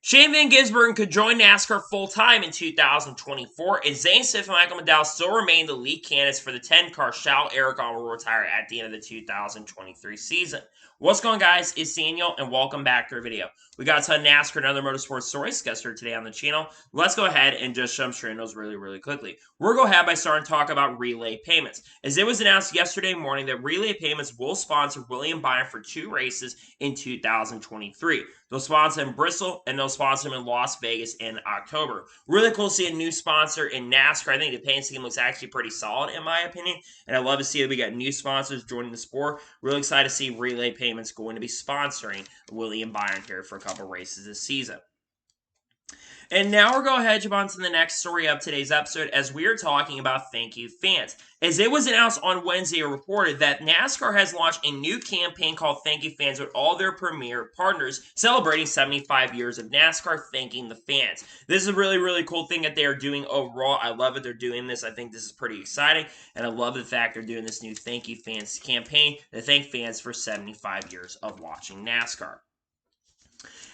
Shane Van Gisbergen could join NASCAR full-time in 2024, and Zane Smith and Michael McDowell still remain the lead candidates for the 10-car Shell Aragon will retire at the end of the 2023 season. What's going on, guys? It's Daniel, and welcome back to our video. We got a ton of NASCAR and other motorsports stories discussed here today on the channel. Let's go ahead and just jump straight into those really quickly. We're going to go ahead by starting to talk about relay payments. As it was announced yesterday morning that relay payments will sponsor William Byron for 2 races in 2023. They'll sponsor him in Bristol, and they'll sponsor him in Las Vegas in October. Really cool to see a new sponsor in NASCAR. I think the paint scheme looks actually pretty solid, in my opinion, and I love to see that we got new sponsors joining the sport. Really excited to see relay payments going to be sponsoring William Byron here for a couple races this season. And now we're going to head on to the next story of today's episode as we are talking about Thank You Fans. As it was announced on Wednesday or reported that NASCAR has launched a new campaign called Thank You Fans with all their premier partners celebrating 75 years of NASCAR thanking the fans. This is a really cool thing that they are doing overall. I love that they're doing this. I think this is pretty exciting, and I love the fact they're doing this new Thank You Fans campaign to thank fans for 75 years of watching NASCAR.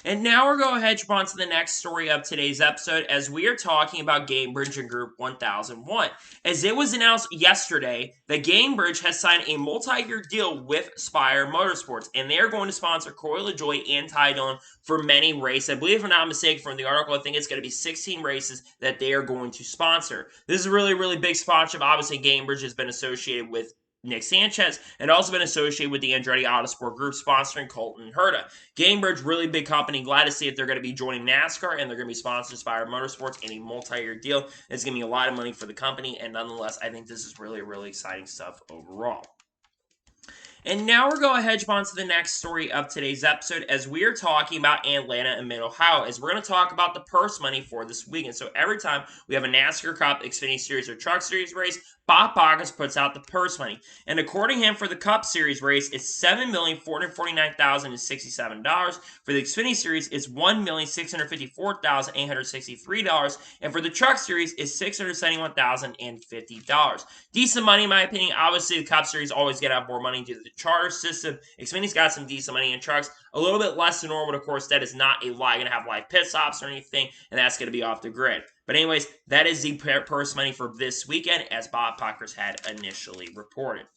And now we're going to head on to the next story of today's episode as we are talking about Gainbridge and Group 1001. As it was announced yesterday that Gainbridge has signed a multi-year deal with Spire Motorsports, and they are going to sponsor Corey LaJoie and Ty Dillon for many races. I believe, if I'm not mistaken, from the article, I think it's going to be 16 races that they are going to sponsor. This is a really big sponsorship. Obviously, Gainbridge has been associated with Nick Sanchez, and also been associated with the Andretti Autosport Group sponsoring Colton and Herta. Gainbridge, really big company. Glad to see if they're going to be joining NASCAR, and they're going to be sponsored by Spire Motorsports in a multi-year deal. It's going to be a lot of money for the company, and nonetheless, I think this is really exciting stuff overall. And now we're going to hedge on to the next story of today's episode as we are talking about Atlanta and Mid-Ohio, as we're going to talk about the purse money for this weekend. So every time we have a NASCAR Cup, Xfinity Series, or Truck Series race, Bob Backus puts out the purse money. And according to him, for the Cup Series race, it's $7,449,067. For the Xfinity Series, it's $1,654,863. And for the Truck Series, it's $671,050. Decent money, in my opinion. Obviously, the Cup Series always get out more money due to the charter system. Xfinity's got some decent money in trucks. A little bit less than normal, of course. That is not a lie. Going to have live pit stops or anything, and that's going to be off the grid. But anyways, that is the purse money for this weekend, as Bob Backus had initially reported.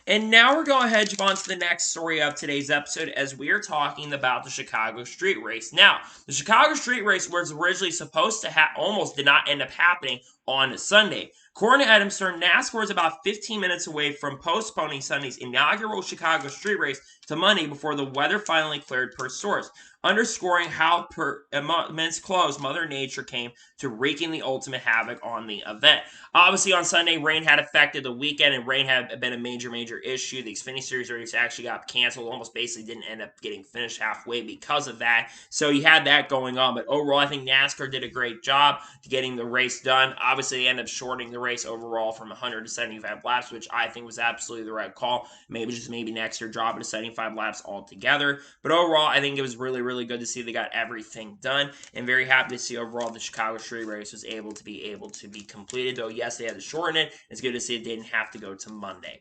And now we're going to hedge on to the next story of today's episode as we are talking about the Chicago Street Race. Now, the Chicago Street Race was originally supposed to almost did not end up happening on Sunday. According to Adam Stern, NASCAR is about 15 minutes away from postponing Sunday's inaugural Chicago Street Race to Monday before the weather finally cleared per source, underscoring how immense close Mother Nature came to wreaking the ultimate havoc on the event. Obviously, on Sunday, rain had affected the weekend, and rain had been a major issue. The Xfinity Series race actually got canceled, almost basically didn't end up getting finished halfway because of that. So you had that going on, but overall, I think NASCAR did a great job getting the race done. Obviously, they ended up shortening the race overall from 100 to 75 laps, which I think was absolutely the right call. Maybe next year drop it to 75 laps altogether. But overall, I think it was really good to see they got everything done, and very happy to see overall the Chicago Street Race was able to be completed. Though yes, they had to shorten it. It's good to see it didn't have to go to Monday.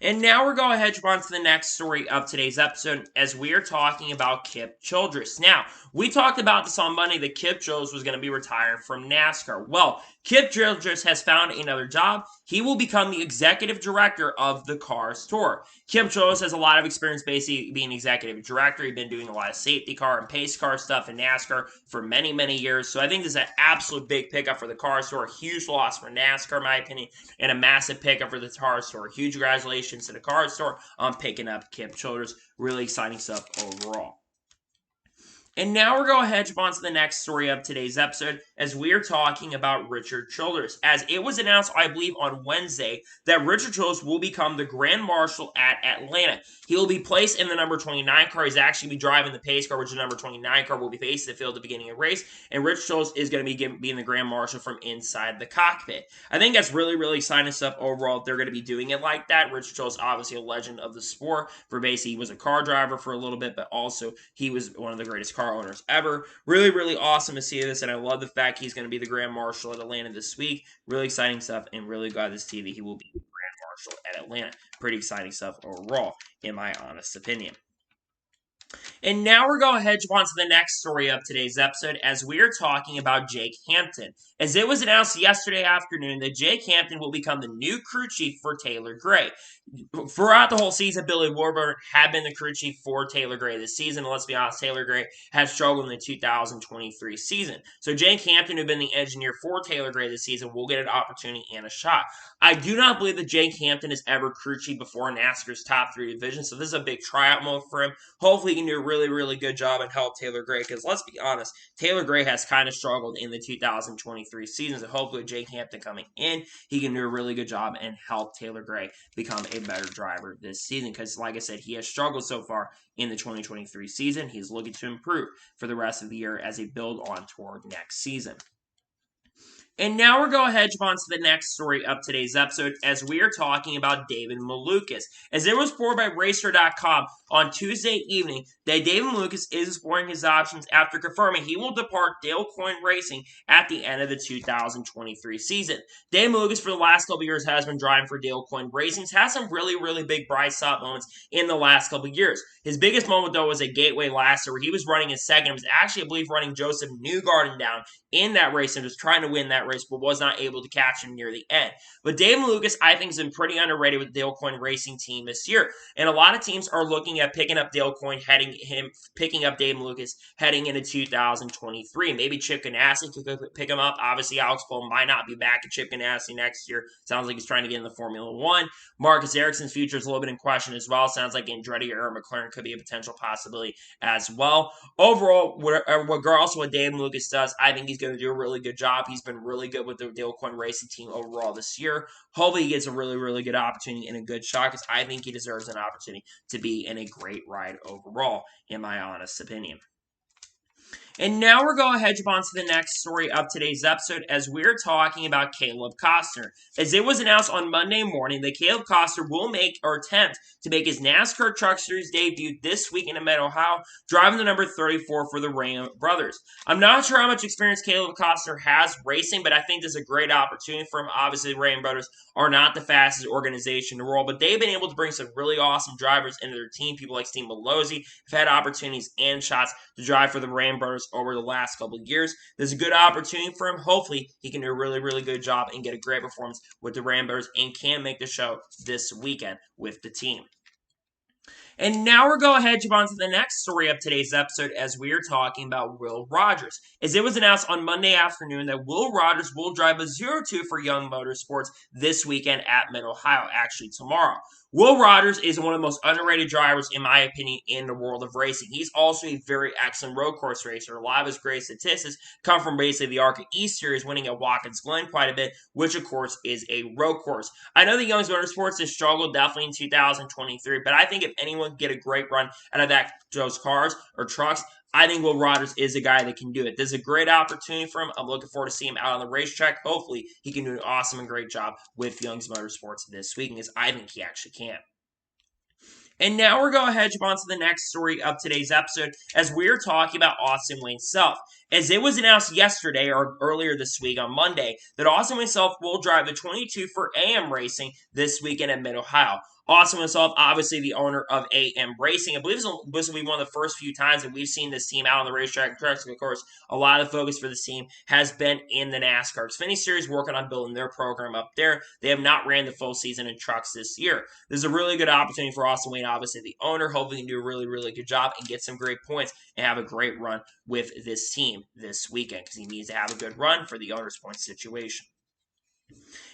And now we're going to hedge on to the next story of today's episode as we are talking about Kip Childress. Now, we talked about this on Monday that Kip Childress was going to be retiring from NASCAR. Well, Kip Childress has found another job. He will become the executive director of the Cars Tour. Kip Childress has a lot of experience basically being executive director. He's been doing a lot of safety car and pace car stuff in NASCAR for many years. So I think this is an absolute big pickup for the Cars Tour. A huge loss for NASCAR, in my opinion, and a massive pickup for the Cars Tour. Huge congratulations to the Cars Tour on picking up Kip Childress. Really exciting stuff overall. And now we're going to hedge on to the next story of today's episode as we are talking about Richard Childress. As it was announced, I believe, on Wednesday that Richard Childress will become the Grand Marshal at Atlanta. He will be placed in the number 29 car. He's actually be driving the pace car, which is the number 29 car, will be facing the field at the beginning of the race. And Richard Childress is going to be being the Grand Marshal from inside the cockpit. I think that's really exciting stuff overall. They're going to be doing it like that. Richard Childress, obviously a legend of the sport. For basically, he was a car driver for a little bit, but also he was one of the greatest car owners ever. Really awesome to see this, and I love the fact he's going to be the Grand Marshal at Atlanta this week. Really exciting stuff, and really glad this TV he will be the Grand Marshal at Atlanta. Pretty exciting stuff overall, in my honest opinion. And now we're going to jump on to the next story of today's episode as we are talking about Jake Hampton. As it was announced yesterday afternoon that Jake Hampton will become the new crew chief for Taylor Gray. Throughout the whole season, Billy Warburton had been the crew chief for Taylor Gray this season. And let's be honest, Taylor Gray has struggled in the 2023 season. So Jake Hampton, who'd been the engineer for Taylor Gray this season, will get an opportunity and a shot. I do not believe that Jake Hampton has ever crew chief before in NASCAR's top 3 division, so this is a big tryout mode for him. Hopefully he can do a really, really good job and help Taylor Gray, because let's be honest, Taylor Gray has kind of struggled in the 2023 season, so hopefully with Jake Hampton coming in, he can do a really good job and help Taylor Gray become a better driver this season, because like I said, he has struggled so far in the 2023 season. He's looking to improve for the rest of the year as they build on toward next season. And now we're going to jump on to the next story of today's episode as we are talking about David Malukas. As it was reported by Racer.com on Tuesday evening that David Malukas is exploring his options after confirming he will depart Dale Coyne Racing at the end of the 2023 season. David Malukas for the last couple years has been driving for Dale Coyne Racing. He's had some really, really big bright spot moments in the last couple years. His biggest moment, though, was at Gateway last year where he was running in second. It was actually, I believe, running Joseph Newgarden down in that race and was trying to win that race, but was not able to catch him near the end. But Dave Malukas, I think, has been pretty underrated with the Dale Coyne Racing team this year. And a lot of teams are looking at picking up Dale Coyne, picking up Dave Malukas heading into 2023. Maybe Chip Ganassi could pick him up. Obviously, Alex Cole might not be back at Chip Ganassi next year. Sounds like he's trying to get in the Formula One. Marcus Ericsson's future is a little bit in question as well. Sounds like Andretti or McLaren could be a potential possibility as well. Overall, regardless of what Dave Malukas does, I think he's going to do a really good job. He's been really good with the Dale Coyne Racing team overall this year. Hopefully he gets a really, really good opportunity and a good shot because I think he deserves an opportunity to be in a great ride overall, in my honest opinion. And now we're going to jump on to the next story of today's episode as we're talking about Caleb Costner. As it was announced on Monday morning that Caleb Costner will make or attempt to make his NASCAR Truck Series debut this week in Ohio, driving the number 34 for the Ram brothers. I'm not sure how much experience Caleb Costner has racing, but I think this is a great opportunity for him. Obviously, the Ram brothers are not the fastest organization in the world, but they've been able to bring some really awesome drivers into their team. People like Steve Malozzi have had opportunities and shots to drive for the Ram brothers over the last couple of years. There's a good opportunity for him. Hopefully, he can do a really, really good job and get a great performance with the Ram brothers and can make the show this weekend with the team. And now we're going to jump on to the next story of today's episode as we are talking about Will Rogers. As it was announced on Monday afternoon that Will Rogers will drive a 0-2 for Young Motorsports this weekend at Mid-Ohio, actually tomorrow. Will Rogers is one of the most underrated drivers, in my opinion, in the world of racing. He's also a very excellent road course racer. A lot of his great statistics come from basically the ARCA East Series, winning at Watkins Glen quite a bit, which, of course, is a road course. I know that Young's Motorsports has struggled definitely in 2023, but I think if anyone can get a great run out of those cars or trucks, I think Will Rogers is a guy that can do it. This is a great opportunity for him. I'm looking forward to seeing him out on the racetrack. Hopefully, he can do an awesome and great job with Young's Motorsports this week, because I think he actually can. And now we're going to jump on to the next story of today's episode as we're talking about Austin Wayne Self. As it was announced yesterday or earlier this week on Monday that Austin Wayne Self will drive the 22 for AM Racing this weekend at Mid-Ohio. Austin himself, obviously the owner of AM Racing. I believe this will be one of the first few times that we've seen this team out on the racetrack. Of course, a lot of the focus for this team has been in the NASCAR Xfinity Series, working on building their program up there. They have not ran the full season in trucks this year. This is a really good opportunity for Austin Wayne, obviously the owner. Hopefully he can do a really, really good job and get some great points and have a great run with this team this weekend, because he needs to have a good run for the owner's point situation.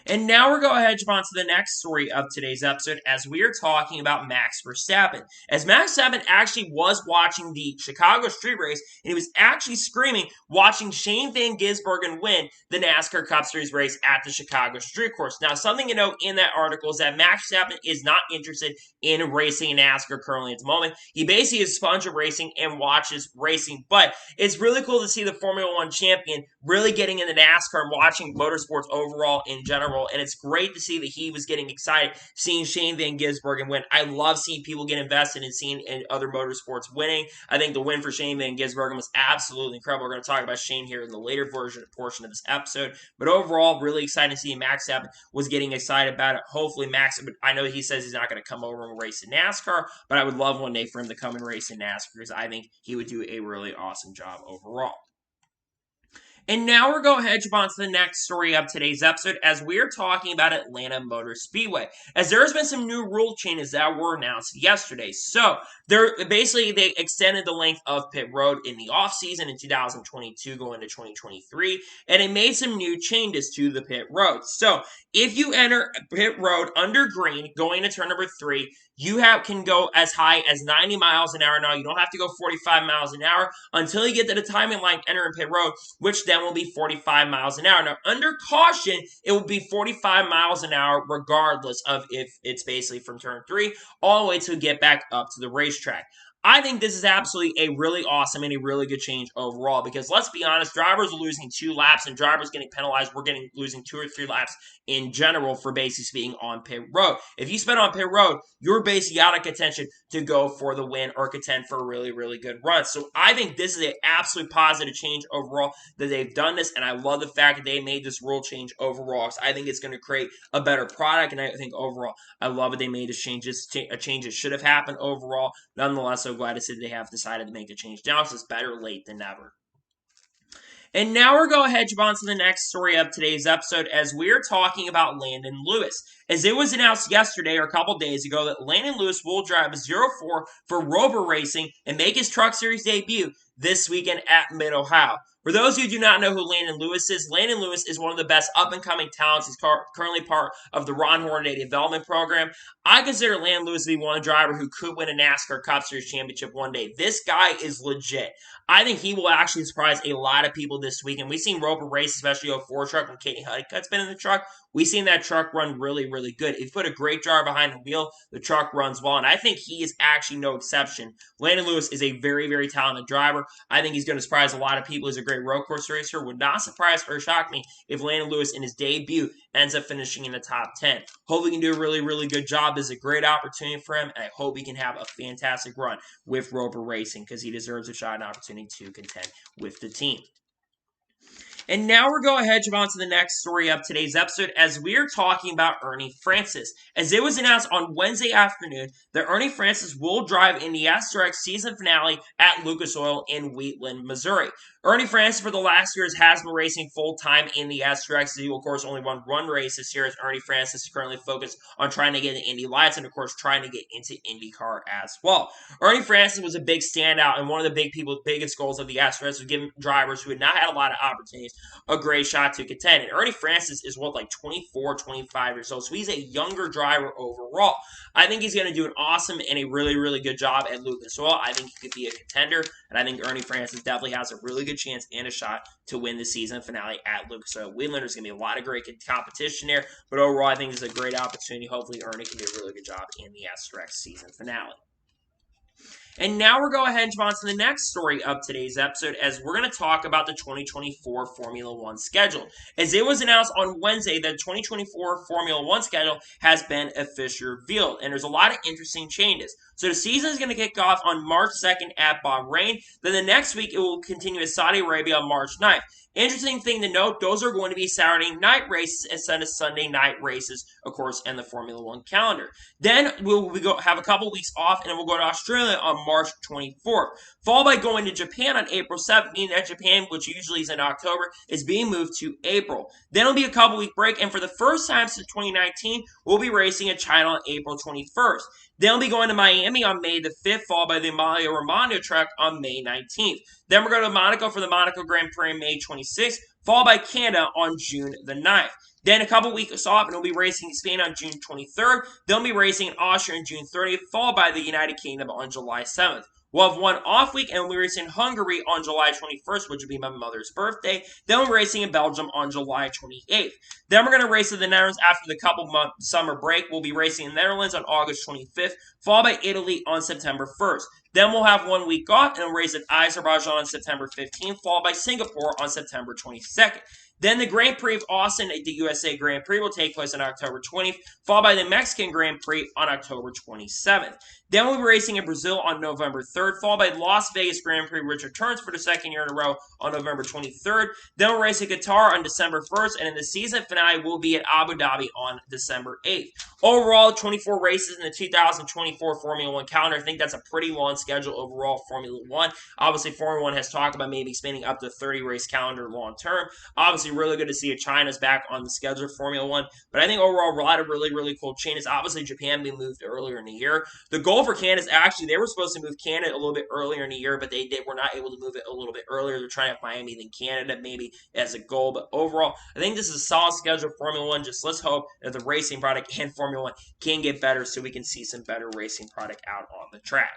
And now we're going to jump on to the next story of today's episode as we are talking about Max Verstappen. As Max Verstappen actually was watching the Chicago Street Race, and he was actually screaming watching Shane Van Gisbergen win the NASCAR Cup Series race at the Chicago Street Course. Now, something to note in that article is that Max Verstappen is not interested in racing in NASCAR currently at the moment. He basically is a sponge of racing and watches racing, but it's really cool to see the Formula One champion really getting into NASCAR and watching motorsports overall in in general, and it's great to see that he was getting excited seeing Shane Van Gisbergen win. I love seeing people get invested in seeing other motorsports winning. I think the win for Shane Van Gisbergen was absolutely incredible. We're going to talk about Shane here in the later portion of this episode, but overall, really excited to see Max Verstappen was getting excited about it. Hopefully, Max, I know he says he's not going to come over and race in NASCAR, but I would love one day for him to come and race in NASCAR because I think he would do a really awesome job overall. And now we're going to jump on to the next story of today's episode as we're talking about Atlanta Motor Speedway. As there has been some new rule changes that were announced yesterday. So, they extended the length of pit road in the offseason in 2022 going to 2023. And it made some new changes to the pit road. So, if you enter pit road under green going to turn number 3, you can go as high as 90 miles an hour. Now, you don't have to go 45 miles an hour until you get to the timing line entering pit road, which then will be 45 miles an hour. Now, under caution, it will be 45 miles an hour regardless of if it's basically from turn 3 all the way to get back up to the racetrack. I think this is absolutely a really awesome and a really good change overall because let's be honest, drivers are losing 2 laps and drivers getting penalized. We're losing 2 or 3 laps in general for basically being on pit road. If you spend on pit road, you're basically out of contention to go for the win or contend for a really, really good run. So I think this is an absolutely positive change overall that they've done this, and I love the fact that they made this rule change overall because I think it's going to create a better product, and I think overall I love that they made this change. It's a change that should have happened overall. Nonetheless, so glad to see they have decided to make a change now, so it's better late than never. And now we're going to jump on to the next story of today's episode as we're talking about Landon Lewis. As it was announced yesterday or a couple days ago that Landon Lewis will drive a 04 for Rover Racing and make his Truck Series debut this weekend at Mid-Ohio. For those of you who do not know who Landon Lewis is one of the best up-and-coming talents. He's currently part of the Ron Hornaday Development Program. I consider Landon Lewis to be one driver who could win a NASCAR Cup Series championship one day. This guy is legit. I think he will actually surprise a lot of people this weekend. We've seen Roper race, especially 04 truck when Katie Honeycutt's been in the truck. We've seen that truck run really, really good. If you put a great driver behind the wheel, the truck runs well, and I think he is actually no exception. Landon Lewis is a very, very talented driver. I think he's going to surprise a lot of people. He's a great road course racer. Would not surprise or shock me if Landon Lewis in his debut ends up finishing in the top 10. Hope he can do a really, really good job. This is a great opportunity for him, and I hope he can have a fantastic run with Roper Racing because he deserves a shot and opportunity to contend with the team. And now we're going to jump on to the next story of today's episode as we're talking about Ernie Francis. As it was announced on Wednesday afternoon that Ernie Francis will drive in the SRX season finale at Lucas Oil in Wheatland, Missouri. Ernie Francis for the last years has been racing full-time in the SRX. He will, of course, only won one race this year as Ernie Francis is currently focused on trying to get the Indy Lights and, of course, trying to get into IndyCar as well. Ernie Francis was a big standout, and one of the biggest goals of the SRX was giving drivers who had not had a lot of opportunities a great shot to contend. And Ernie Francis is, 24, 25 years old, so he's a younger driver overall. I think he's going to do an awesome and a really, really good job at Lucas Oil. I think he could be a contender, and I think Ernie Francis definitely has a really good chance and a shot to win the season finale at Lucas Oil. Wheatland, there's going to be a lot of great competition there, but overall, I think this is a great opportunity. Hopefully, Ernie can do a really good job in the SRX season finale. And now we're going to jump on to the next story of today's episode as we're going to talk about the 2024 Formula One schedule. As it was announced on Wednesday, the 2024 Formula One schedule has been officially revealed, and there's a lot of interesting changes. So the season is going to kick off on March 2nd at Bahrain. Then the next week, it will continue at Saudi Arabia on March 9th. Interesting thing to note, those are going to be Saturday night races instead of Sunday night races, of course, in the Formula One calendar. Then we'll have a couple weeks off, and then we'll go to Australia on March 24th, followed by going to Japan on April 7th, meaning that Japan, which usually is in October, is being moved to April. Then it'll be a couple-week break, and for the first time since 2019, we'll be racing in China on April 21st. Then we'll be going to Miami on May the 5th, followed by the Emilia Romagna track on May 19th. Then we're going to Monaco for the Monaco Grand Prix May 26th, followed by Canada on June the 9th. Then a couple weeks off, and we'll be racing in Spain on June 23rd. Then we'll be racing in Austria on June 30th, followed by the United Kingdom on July 7th. We'll have one off week, and we'll be racing in Hungary on July 21st, which will be my mother's birthday. Then we're racing in Belgium on July 28th. Then we're going to race in the Netherlands after the couple-month summer break. We'll be racing in the Netherlands on August 25th, followed by Italy on September 1st. Then we'll have 1 week off, and we'll race in Azerbaijan on September 15th, followed by Singapore on September 22nd. Then the Grand Prix of Austin, the USA Grand Prix, will take place on October 20th, followed by the Mexican Grand Prix on October 27th. Then we'll be racing in Brazil on November 3rd, followed by Las Vegas Grand Prix, which returns for the second year in a row on November 23rd. Then we'll race at Qatar on December 1st, and in the season finale will be at Abu Dhabi on December 8th. Overall, 24 races in the 2024 Formula One calendar. I think that's a pretty long schedule overall, Formula One. Obviously, Formula One has talked about maybe expanding up to 30 race calendar long term. Obviously, really good to see China's back on the schedule for Formula One. But I think overall, a lot of really cool changes. Obviously, Japan being moved earlier in the year. The goal for Canada is actually, they were supposed to move Canada a little bit earlier in the year, but they were not able to move it a little bit earlier. They're trying to have Miami than Canada maybe as a goal. But overall, I think this is a solid schedule for Formula One. Just let's hope that the racing product and Formula One can get better so we can see some better racing product out on the track.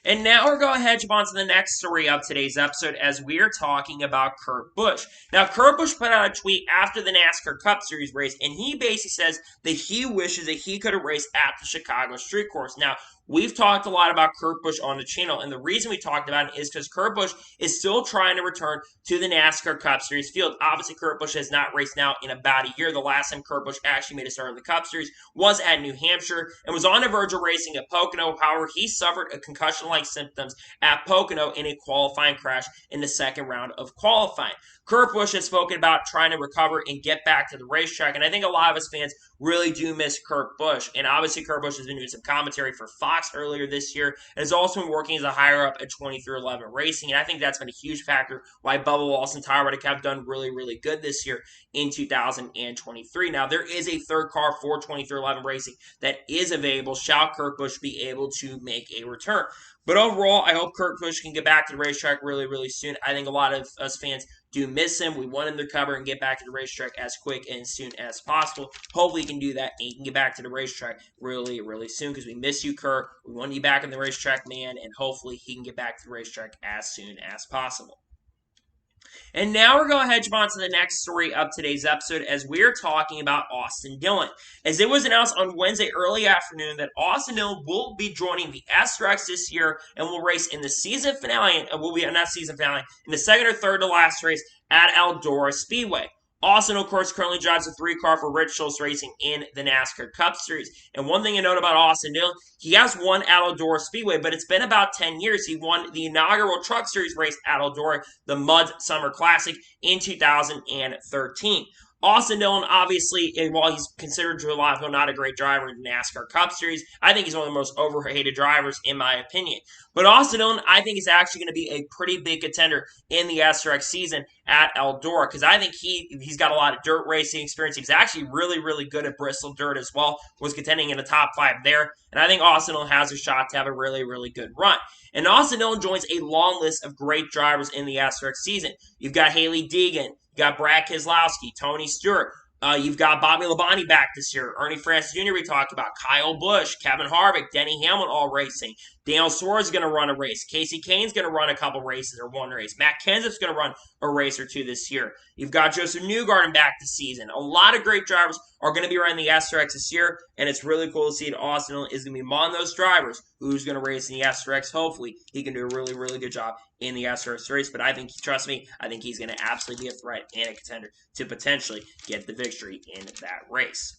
And now we're going to jump on to the next story of today's episode as we're talking about Kurt Busch. Now, Kurt Busch put out a tweet after the NASCAR Cup Series race, and he basically says that he wishes that he could have raced at the Chicago Street Course. Now, we've talked a lot about Kurt Busch on the channel, and the reason we talked about it is because Kurt Busch is still trying to return to the NASCAR Cup Series field. Obviously, Kurt Busch has not raced now in about a year. The last time Kurt Busch actually made a start in the Cup Series was at New Hampshire and was on the verge of racing at Pocono. However, he suffered a concussion-like symptoms at Pocono in a qualifying crash in the second round of qualifying. Kurt Busch has spoken about trying to recover and get back to the racetrack, and I think a lot of us fans really do miss Kurt Busch. And obviously, Kurt Busch has been doing some commentary for Fox earlier this year, and has also been working as a higher-up at 2311 Racing, and I think that's been a huge factor why Bubba Wallace and Tyler Reddick have done really good this year in 2023. Now, there is a third car for 2311 Racing that is available. Shall Kurt Busch be able to make a return? But overall, I hope Kurt Busch can get back to the racetrack really soon. I think a lot of us fans do miss him. We want him to recover and get back to the racetrack as quick and soon as possible. Hopefully he can do that and he can get back to the racetrack really soon because we miss you, Kurt. We want you back on the racetrack, man, and hopefully he can get back to the racetrack as soon as possible. And now we're going to jump on to the next story of today's episode as we're talking about Austin Dillon. As it was announced on Wednesday early afternoon that Austin Dillon will be joining the SRX this year and will race in the season finale, in the second or third to last race at Eldora Speedway. Austin, of course, currently drives a 3-car for Rich Schultz Racing in the NASCAR Cup Series. And one thing to note about Austin Dillon, he has won at Eldora Speedway, but it's been about 10 years. He won the inaugural Truck Series race at Eldora, the Mud Summer Classic, in 2013. Austin Dillon, obviously, while he's considered to a lot of people not a great driver in the NASCAR Cup Series, I think he's one of the most overrated drivers, in my opinion. But Austin Dillon, I think, is actually going to be a pretty big contender in the SRX season at Eldora because I think he's got a lot of dirt racing experience. He's actually really good at Bristol dirt as well, was contending in the top 5 there. And I think Austin Dillon has a shot to have a really good run. And Austin Dillon joins a long list of great drivers in the SRX season. You've got Haley Deegan, you got Brad Keselowski, Tony Stewart. You've got Bobby Labonte back this year. Ernie Francis Jr. we talked about. Kyle Busch, Kevin Harvick, Denny Hamlin all racing. Daniel Suarez is going to run a race. Casey Kane's going to run a couple races or one race. Matt Kenseth's going to run a race or two this year. You've got Joseph Newgarden back this season. A lot of great drivers are going to be running the SRX this year, and it's really cool to see that Austin is going to be among those drivers who's going to race in the SRX. Hopefully, he can do a really good job in the SRX race, but I think, trust me, I think he's going to absolutely be a threat and a contender to potentially get the victory in that race.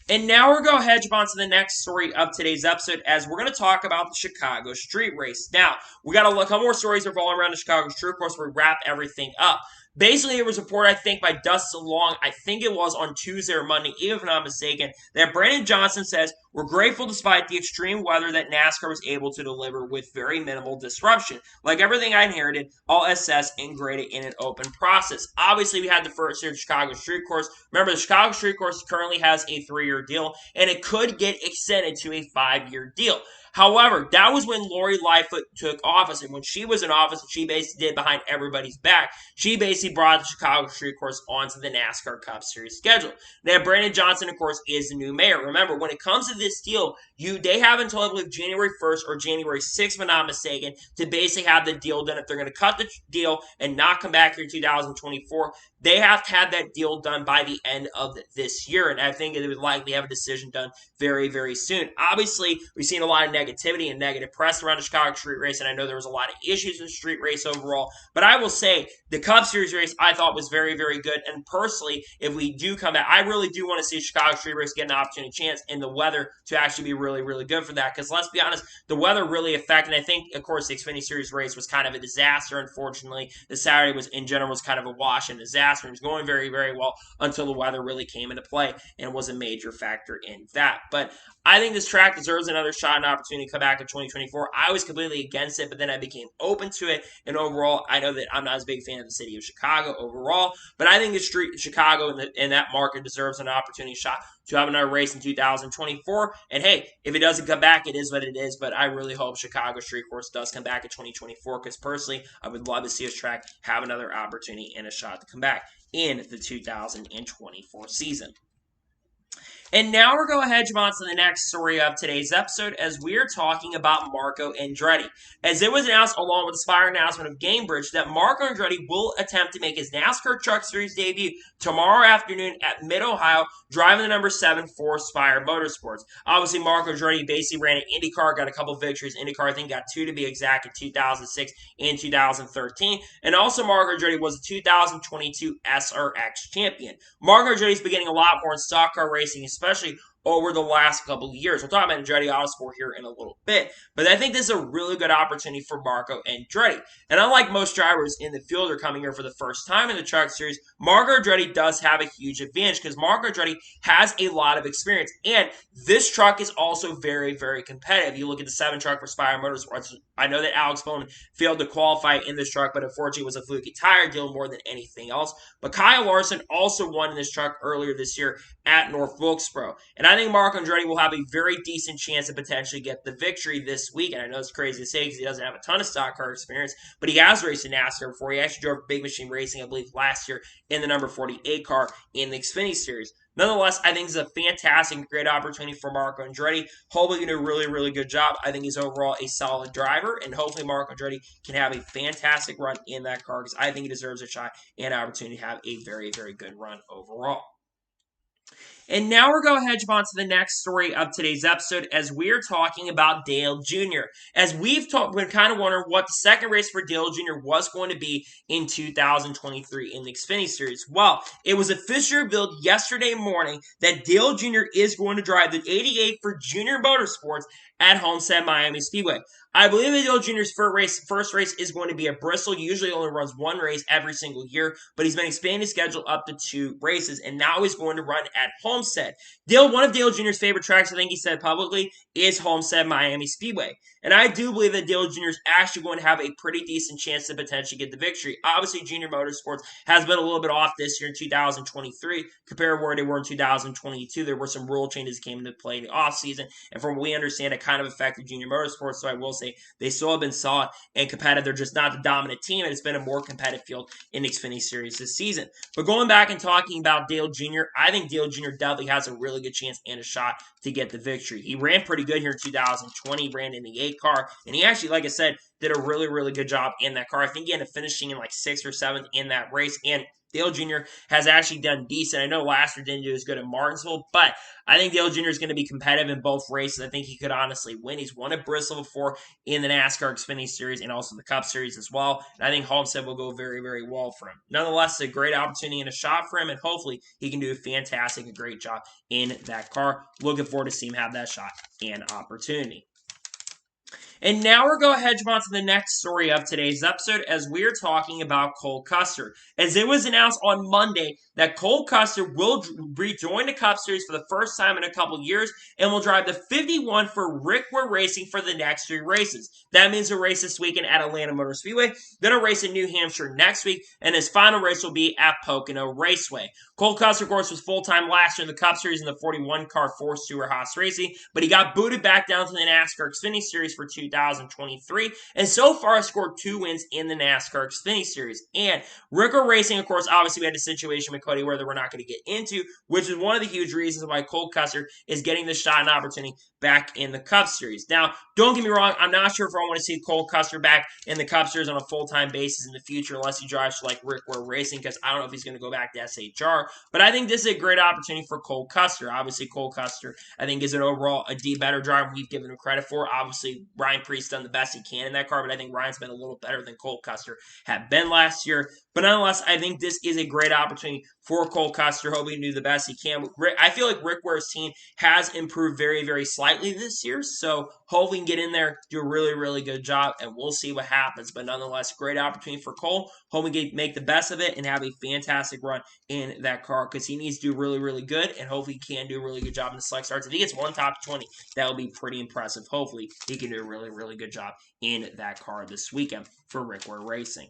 And now we're going to jump on to the next story of today's episode as we're going to talk about the Chicago Street Race. Now, we got a couple more stories revolving around the Chicago Street Course where we wrap everything up. Basically, it was reported, I think, by Dustin Long, I think it was on Tuesday or Monday, even if I'm not mistaken, that Brandon Johnson says, "We're grateful despite the extreme weather that NASCAR was able to deliver with very minimal disruption. Like everything I inherited, I'll assess and grade it in an open process." Obviously, we had the first year of Chicago Street Course. Remember, the Chicago Street Course currently has a 3-year deal, and it could get extended to a 5-year deal. However, that was when Lori Lightfoot took office, and when she was in office, what she basically did behind everybody's back, she basically brought the Chicago Street Course onto the NASCAR Cup Series schedule. Now, Brandon Johnson, of course, is the new mayor. Remember, when it comes to this deal, they have until, I believe, January 1st or January 6th, if I'm not mistaken, to basically have the deal done. If they're going to cut the deal and not come back here in 2024, they have to have that deal done by the end of this year, and I think it would likely have a decision done very soon. Obviously, we've seen a lot of negativity and negative press around the Chicago street race, and I know there was a lot of issues in the street race overall, but I will say the Cup Series race I thought was very, very good, and personally, if we do come back, I really do want to see Chicago street race get an opportunity chance and the weather to actually be really, really good for that, because let's be honest, the weather really affected, and I think, of course, the Xfinity Series race was kind of a disaster, unfortunately. The Saturday was, in general, was kind of a wash and disaster. It was going very, very well until the weather really came into play and was a major factor in that. But I think this track deserves another shot and opportunity to come back in 2024. I was completely against it, but then I became open to it. And overall, I know that I'm not as big a fan of the city of Chicago overall, but I think the street Chicago and that market deserves an opportunity shot to have another race in 2024. And hey, if it doesn't come back, it is what it is. But I really hope Chicago Street Course does come back in 2024, because personally, I would love to see this track have another opportunity and a shot to come back in the 2024 season. And now we're going to jump on to the next story of today's episode, as we are talking about Marco Andretti. As it was announced, along with the Spire announcement of Gainbridge, that Marco Andretti will attempt to make his NASCAR Truck Series debut tomorrow afternoon at Mid-Ohio, driving the number 7 for Spire Motorsports. Obviously, Marco Andretti basically ran an IndyCar, got a couple victories. IndyCar, I think, got 2 to be exact in 2006 and 2013. And also, Marco Andretti was a 2022 SRX champion. Marco Andretti is beginning a lot more in stock car racing, especially over the last couple of years. We'll talk about Andretti Autosport here in a little bit, but I think this is a really good opportunity for Marco Andretti. And unlike most drivers in the field are coming here for the first time in the Truck Series, Marco Andretti does have a huge advantage, because Marco Andretti has a lot of experience, and this truck is also very, very competitive. You look at the 7 truck for Spire Motorsports. I know that Alex Bowman failed to qualify in this truck, but unfortunately it was a fluky tire deal more than anything else. But Kyle Larson also won in this truck earlier this year at North Wilkesboro. And I think Marco Andretti will have a very decent chance to potentially get the victory this week. And I know it's crazy to say because he doesn't have a ton of stock car experience, but he has raced in NASCAR before. He actually drove Big Machine Racing, I believe, last year in the number 48 car in the Xfinity Series. Nonetheless, I think it's a fantastic, great opportunity for Marco Andretti. Hopefully, he can do a really, really good job. I think he's overall a solid driver, and hopefully Marco Andretti can have a fantastic run in that car, because I think he deserves a shot and opportunity to have a very, very good run overall. And now we're going to hedge on to the next story of today's episode, as we're talking about Dale Jr. As we've been kind of wondering what the second race for Dale Jr. was going to be in 2023 in the Xfinity Series. Well, it was officially revealed yesterday morning that Dale Jr. is going to drive the 88 for Junior Motorsports at Homestead Miami Speedway. I believe that Dale Jr.'s first race is going to be at Bristol. Usually only runs 1 race every single year, but he's been expanding his schedule up to 2 races, and now he's going to run at Homestead. One of Dale Jr.'s favorite tracks, I think he said publicly, is Homestead Miami Speedway. And I do believe that Dale Jr. is actually going to have a pretty decent chance to potentially get the victory. Obviously, Junior Motorsports has been a little bit off this year in 2023 compared to where they were in 2022. There were some rule changes that came into play in the offseason, and from what we understand, it kind of affected Junior Motorsports, so I will say they still have been solid and competitive. They're just not the dominant team, and it's been a more competitive field in the Xfinity Series this season. But going back and talking about Dale Jr., I think Dale Jr. definitely has a really good chance and a shot to get the victory. He ran pretty good here in 2020, ran in the 8 car, and he actually, like I said, did a really, really good job in that car. I think he ended up finishing in like 6th or 7th in that race, and Dale Jr. has actually done decent. I know last year didn't do as good at Martinsville, but I think Dale Jr. is going to be competitive in both races. I think he could honestly win. He's won at Bristol before in the NASCAR Xfinity Series and also the Cup Series as well. And I think Homestead will go very, very well for him. Nonetheless, it's a great opportunity and a shot for him, and hopefully he can do a fantastic and great job in that car. Looking forward to seeing him have that shot and opportunity. And now we're going to hedge on to the next story of today's episode, as we're talking about Cole Custer. As it was announced on Monday that Cole Custer will rejoin the Cup Series for the first time in a couple years and will drive the 51 for Rick Ware Racing for the next 3 races. That means a race this weekend at Atlanta Motor Speedway, then a race in New Hampshire next week, and his final race will be at Pocono Raceway. Cole Custer, of course, was full-time last year in the Cup Series in the 41 car for Stewart-Haas Racing, but he got booted back down to the NASCAR Xfinity Series for 2023. 2023, and so far has scored 2 wins in the NASCAR Xfinity Series. And Ricker Racing, of course, obviously we had a situation with Cody where we're not going to get into, which is one of the huge reasons why Cole Custer is getting the shot and opportunity back in the Cup Series. Now, don't get me wrong, I'm not sure if I want to see Cole Custer back in the Cup Series on a full-time basis in the future unless he drives like Rick Ware Racing, because I don't know if he's going to go back to SHR, but I think this is a great opportunity for Cole Custer. Obviously, Cole Custer, I think, is an overall a better driver we've given him credit for. Obviously, Ryan Preece done the best he can in that car, but I think Ryan's been a little better than Cole Custer had been last year. But nonetheless, I think this is a great opportunity for Cole Custer. Hope he can do the best he can. I feel like Rick Ware's team has improved very, very slightly this year, so hopefully we can get in there, do a really, really good job, and we'll see what happens. But nonetheless, great opportunity for Cole. Hope we can make the best of it and have a fantastic run in that car, because he needs to do really, really good, and hopefully he can do a really good job in the select starts. If he gets one top 20, that will be pretty impressive. Hopefully he can do a really, really good job in that car this weekend for Rick Ware Racing.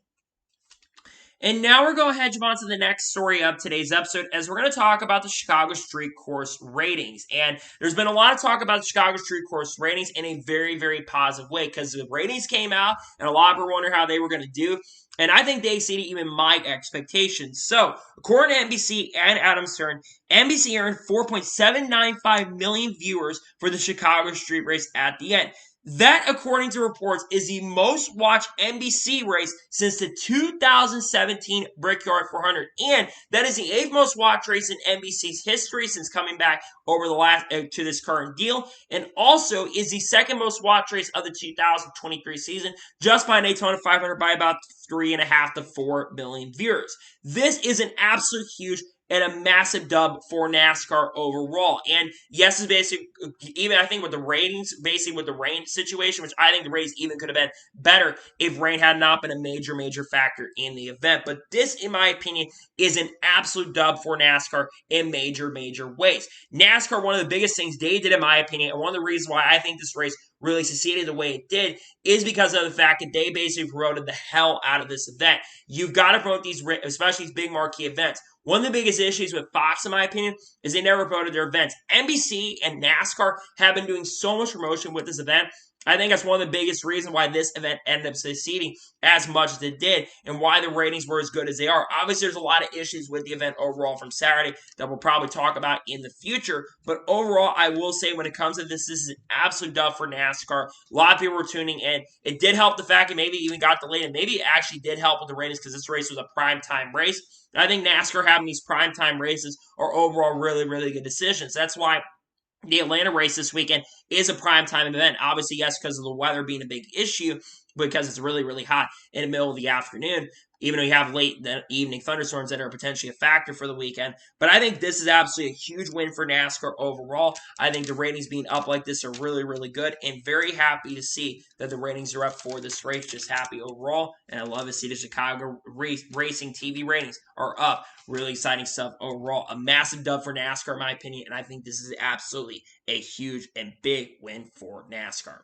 And now we're going to head on to the next story of today's episode, as we're going to talk about the Chicago Street Course ratings. And there's been a lot of talk about the Chicago Street Course ratings in a very, very positive way, because the ratings came out and a lot of people wonder how they were going to do. And I think they exceeded even my expectations. So, according to NBC and Adam Stern, NBC earned 4.795 million viewers for the Chicago Street Race at the end. That, according to reports, is the most watched NBC race since the 2017 Brickyard 400. And that is the 8th most watched race in NBC's history since coming back over the last to this current deal. And also is the 2nd most watched race of the 2023 season, just by Daytona 500 by about 3.5 to 4 million viewers. This is an absolute huge and a massive dub for NASCAR overall. And yes, it's basically, even I think with the ratings, basically with the rain situation, which I think the race even could have been better if rain had not been a major, major factor in the event. But this, in my opinion, is an absolute dub for NASCAR in major, major ways. NASCAR, one of the biggest things they did, in my opinion, and one of the reasons why I think this race really succeeded the way it did, is because of the fact that they basically promoted the hell out of this event. You've got to promote these, especially these big marquee events. One of the biggest issues with Fox, in my opinion, is they never promoted their events. NBC and NASCAR have been doing so much promotion with this event. I think that's one of the biggest reasons why this event ended up succeeding as much as it did, and why the ratings were as good as they are. Obviously, there's a lot of issues with the event overall from Saturday that we'll probably talk about in the future, but overall, I will say when it comes to this is an absolute dub for NASCAR. A lot of people were tuning in. It did help the fact that maybe it even got delayed, and maybe it actually did help with the ratings because this race was a primetime race. I think NASCAR having these primetime races are overall really, really good decisions. That's why the Atlanta race this weekend is a primetime event. Obviously, yes, because of the weather being a big issue, because it's really, really hot in the middle of the afternoon, even though you have late evening thunderstorms that are potentially a factor for the weekend. But I think this is absolutely a huge win for NASCAR overall. I think the ratings being up like this are really, really good, and very happy to see that the ratings are up for this race. Just happy overall, and I love to see the Chicago Racing TV ratings are up. Really exciting stuff overall. A massive dub for NASCAR, in my opinion, and I think this is absolutely a huge and big win for NASCAR.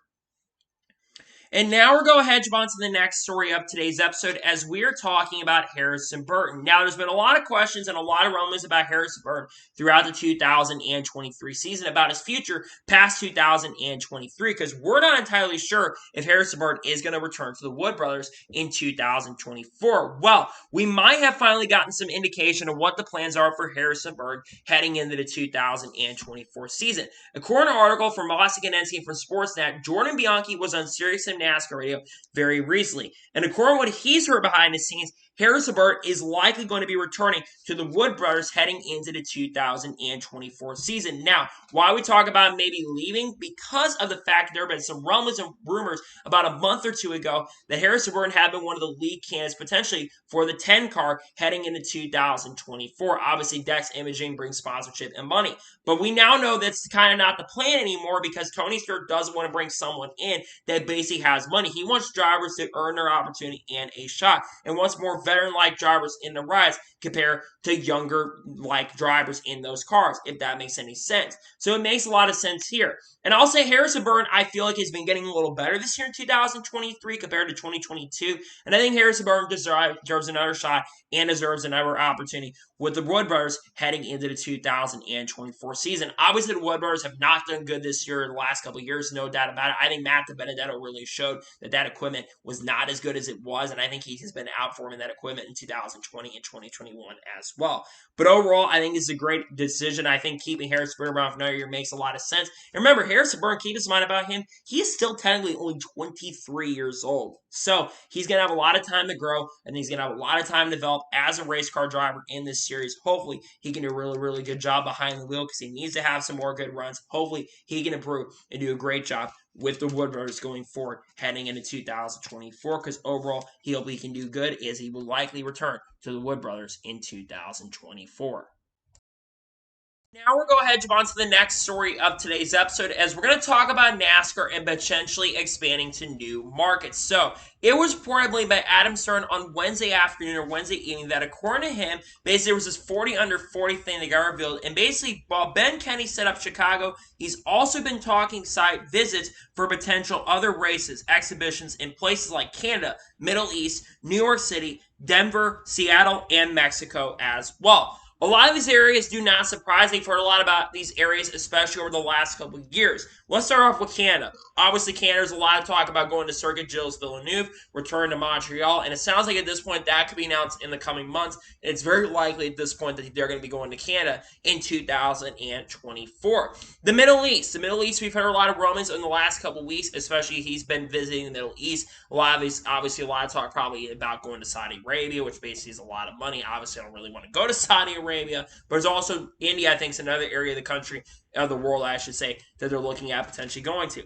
And now we're going to head on to the next story of today's episode, as we're talking about Harrison Burton. Now, there's been a lot of questions and a lot of rumblings about Harrison Burton throughout the 2023 season about his future past 2023, because we're not entirely sure if Harrison Burton is going to return to the Wood Brothers in 2024. Well, we might have finally gotten some indication of what the plans are for Harrison Burton heading into the 2024 season. According to an article from Mossy and from Sportsnet, Jordan Bianchi was on Sirius NASCAR radio very recently. And according to what he's heard behind the scenes, Harrison Burton is likely going to be returning to the Wood Brothers heading into the 2024 season. Now, why we talk about maybe leaving? Because of the fact that there have been some rumblings and rumors about a month or two ago that Harrison Burton had been one of the lead candidates potentially for the 10 car heading into 2024. Obviously, Dex Imaging brings sponsorship and money. But we now know that's kind of not the plan anymore, because Tony Stewart doesn't want to bring someone in that basically has money. He wants drivers to earn their opportunity and a shot, and wants more more veteran-like drivers in the rides compared to younger-like drivers in those cars, if that makes any sense. So it makes a lot of sense here. And I'll say Harrison Burton, I feel like, has been getting a little better this year in 2023 compared to 2022. And I think Harrison Burton deserves another shot and deserves another opportunity with the Wood Brothers heading into the 2024 season. Obviously, the Wood Brothers have not done good this year in the last couple of years, no doubt about it. I think Matt DiBenedetto really showed that equipment was not as good as it was, and I think he has been outperforming that equipment in 2020 and 2021 as well. But overall, I think it's a great decision. I think keeping Harrison Burton around for another year makes a lot of sense. And remember, Harrison Burton, keep in mind about him, he is still technically only 23 years old. So he's going to have a lot of time to grow, and he's going to have a lot of time to develop as a race car driver in this series. Hopefully, he can do a really, really good job behind the wheel because he needs to have some more good runs. Hopefully, he can improve and do a great job with the Wood Brothers going forward heading into 2024 because overall, he hopefully can do good as he will likely return to the Wood Brothers in 2024. Now we're going to head on to the next story of today's episode as we're going to talk about NASCAR and potentially expanding to new markets. So it was reported by Adam Stern on Wednesday afternoon or Wednesday evening that according to him, basically there was this 40 under 40 thing that got revealed. And basically while Ben Kennedy set up Chicago, he's also been talking site visits for potential other races, exhibitions in places like Canada, Middle East, New York City, Denver, Seattle, and Mexico as well. A lot of these areas do not surprise me. We've heard a lot about these areas, especially over the last couple of years. Let's start off with Canada. Obviously, Canada's a lot of talk about going to Circuit Gilles Villeneuve, return to Montreal, and it sounds like at this point that could be announced in the coming months. It's very likely at this point that they're going to be going to Canada in 2024. The Middle East, we've heard a lot of rumors in the last couple of weeks, especially he's been visiting the Middle East. A lot of these, obviously, a lot of talk probably about going to Saudi Arabia, which basically is a lot of money. Obviously, I don't really want to go to Saudi Arabia, but there's also India, I think, is another area of the country, of the world, I should say, that they're looking at potentially going to.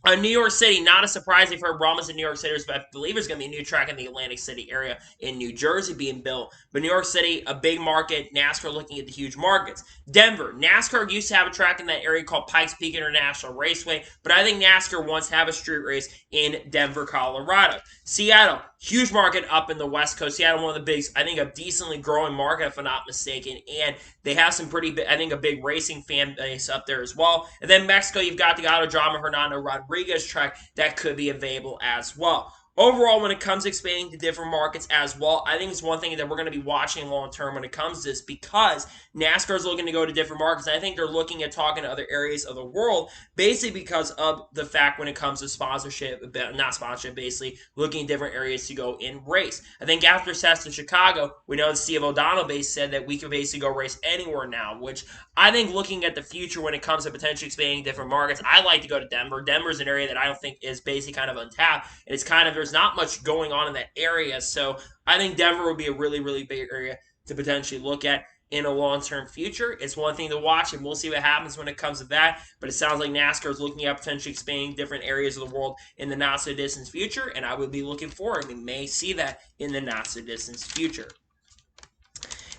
New York City, not a surprising for Brahmas in New York City, but I believe there's going to be a new track in the Atlantic City area in New Jersey being built. But New York City, a big market. NASCAR looking at the huge markets. Denver, NASCAR used to have a track in that area called Pikes Peak International Raceway, but I think NASCAR wants to have a street race in Denver, Colorado. Seattle, huge market up in the West Coast. Seattle, one of the big, I think, a decently growing market, if I'm not mistaken, and they have some pretty big, I think, a big racing fan base up there as well. And then Mexico, you've got the Autodromo Hernando Rodriguez track that could be available as well. Overall, when it comes to expanding to different markets as well, I think it's one thing that we're going to be watching long term when it comes to this because NASCAR is looking to go to different markets. I think they're looking at talking to other areas of the world basically because of the fact when it comes to sponsorship, not sponsorship, basically looking at different areas to go in race. I think after Cessna Chicago, we know that Steve O'Donnell basically said that we could basically go race anywhere now, which I think looking at the future when it comes to potentially expanding different markets, I like to go to Denver. Denver is an area that I don't think is basically kind of untapped. It's kind of, there's not much going on in that area, so I think Denver would be a really, really big area to potentially look at in a long-term future. It's one thing to watch, and we'll see what happens when it comes to that, but it sounds like NASCAR is looking at potentially expanding different areas of the world in the not-so-distant future, and I would be looking forward. We may see that in the not-so-distant future.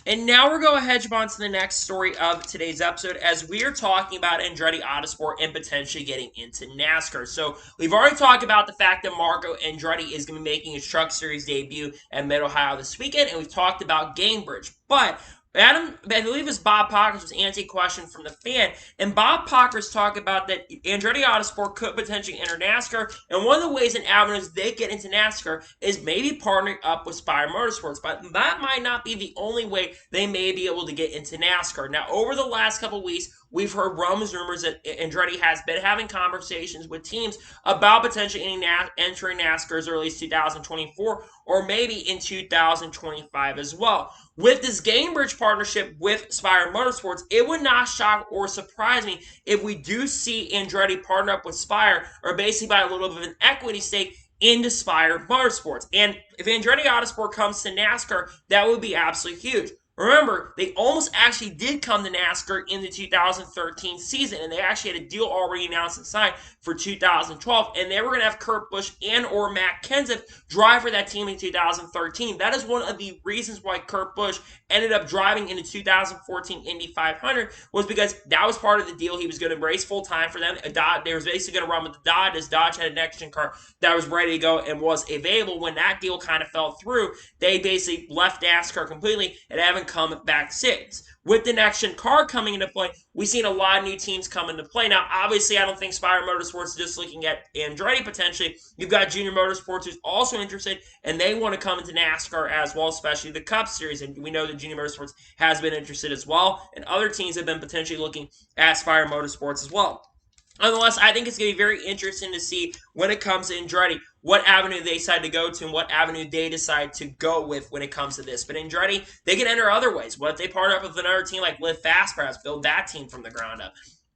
And now we're going to hedge on to the next story of today's episode as we are talking about Andretti Autosport and potentially getting into NASCAR. So we've already talked about the fact that Marco Andretti is going to be making his Truck Series debut at Mid-Ohio this weekend, and we've talked about Gainbridge. But I believe it's Bob Pockers was answering a question from the fan, and Bob Pockers talked about that Andretti Autosport could potentially enter NASCAR, and one of the ways and avenues they get into NASCAR is maybe partnering up with Spire Motorsports, but that might not be the only way they may be able to get into NASCAR. Now, over the last couple of weeks, we've heard rumors that Andretti has been having conversations with teams about potentially entering NASCAR as early as 2024 or maybe in 2025 as well. With this Gainbridge partnership with Spire Motorsports, it would not shock or surprise me if we do see Andretti partner up with Spire or basically buy a little bit of an equity stake into Spire Motorsports. And if Andretti Autosport comes to NASCAR, that would be absolutely huge. Remember, they almost actually did come to NASCAR in the 2013 season, and they actually had a deal already announced and signed for 2012, and they were going to have Kurt Busch and or Matt Kenseth drive for that team in 2013. That is one of the reasons why Kurt Busch ended up driving in the 2014 Indy 500, was because that was part of the deal. He was going to race full-time for them. They was basically going to run with the Dodge, as Dodge had a next-gen car that was ready to go and was available. When that deal kind of fell through, they basically left NASCAR completely and haven't come back since. With the next-gen car coming into play, we've seen a lot of new teams come into play. Now, obviously, I don't think Spire Motorsports is just looking at Andretti potentially. You've got Junior Motorsports who's also interested, and they want to come into NASCAR as well, especially the Cup Series. And we know that Junior Motorsports has been interested as well, and other teams have been potentially looking at Spire Motorsports as well. Nonetheless, I think it's going to be very interesting to see when it comes to Andretti what avenue they decide to go to and what avenue they decide to go with when it comes to this. But Andretti, they can enter other ways. What if they partner up with another team like Live Fast, perhaps build that team from the ground up?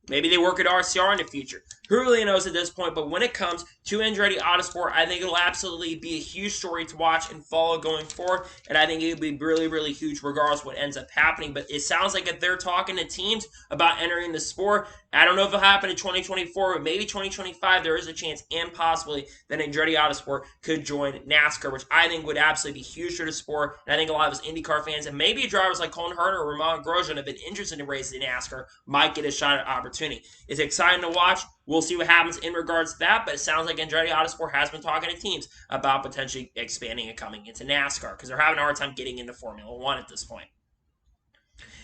Maybe they work at RCR in the future. Who really knows at this point? But when it comes to Andretti Autosport, I think it'll absolutely be a huge story to watch and follow going forward. And I think it'll be really, really huge regardless of what ends up happening. But it sounds like if they're talking to teams about entering the sport, I don't know if it'll happen in 2024, but maybe 2025, there is a chance and possibly that Andretti Autosport could join NASCAR, which I think would absolutely be huge for the sport. And I think a lot of us IndyCar fans and maybe drivers like Colton Herter or Romain Grosjean have been interested in racing NASCAR might get a shot at opportunity. It's exciting to watch. We'll see what happens in regards to that, but it sounds like Andretti Autosport has been talking to teams about potentially expanding and coming into NASCAR because they're having a hard time getting into Formula One at this point.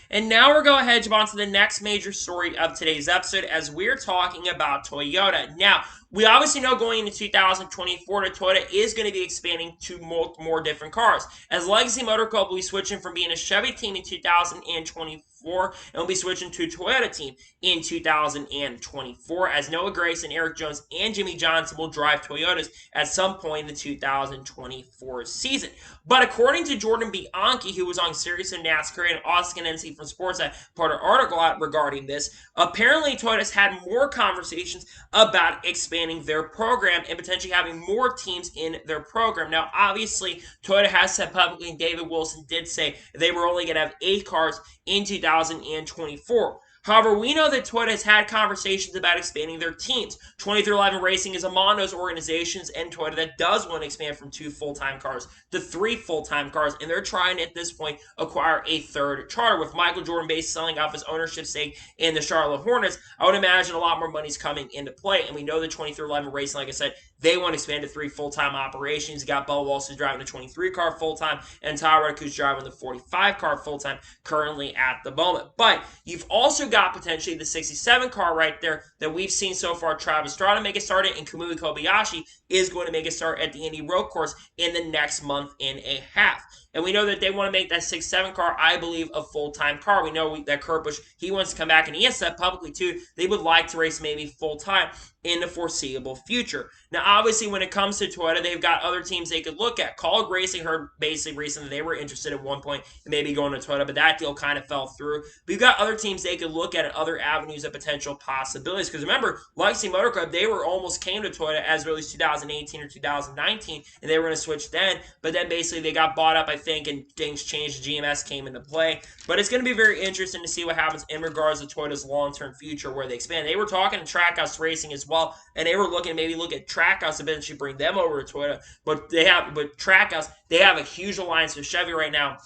And now we're going ahead and jump on to the next major story of today's episode as we're talking about Toyota. Now, we obviously know going into 2024 that Toyota is going to be expanding to more different cars. As Legacy Motor Co. will be switching from being a Chevy team in 2024 and will be switching to a Toyota team in 2024 as Noah Gragson, Eric Jones, and Jimmy Johnson will drive Toyotas at some point in the 2024 season. But according to Jordan Bianchi, who was on Sirius and NASCAR and Austin NC from Sportsnet, part of an article out regarding this, apparently Toyota's had more conversations about expanding their program and potentially having more teams in their program. Now, obviously, Toyota has said publicly, and David Wilson did say they were only going to have 8 cars in 2024. However, we know that Toyota has had conversations about expanding their teams. 2311 Racing is among those organizations and Toyota that does want to expand from 2 full-time cars to 3 full-time cars, and they're trying at this point acquire a third charter. With Michael Jordan basically selling off his ownership stake in the Charlotte Hornets, I would imagine a lot more money's coming into play, and we know that 2311 Racing, like I said, they want to expand to 3 full-time operations. You got Bubba Wallace who's driving the 23 car full-time, and Tyler Reddick who's driving the 45 car full-time currently at the moment. But you've also got potentially the 67 car right there that we've seen so far. Travis Strada make a start at, and Kamui Kobayashi is going to make a start at the Indy Road Course in the next month and a half. And we know that they want to make that 6-7 car, I believe, a full-time car. We know that Kurt Busch, he wants to come back, and he has said publicly, too, they would like to race maybe full-time in the foreseeable future. Now, obviously, when it comes to Toyota, they've got other teams they could look at. Kaulig Racing heard basically recently they were interested at one point in maybe going to Toyota, but that deal kind of fell through. But you've got other teams they could look at other avenues of potential possibilities. Because remember, Legacy Motor Club, they were almost came to Toyota as early as 2018 or 2019, and they were going to switch then. But then basically they got bought up, I think, and things changed. GMS came into play. But it's going to be very interesting to see what happens in regards to Toyota's long-term future where they expand. They were talking to Trackhouse Racing as well, and they were looking maybe look at Trackhouse eventually bring them over to Toyota. But Trackhouse, they have a huge alliance with Chevy right now.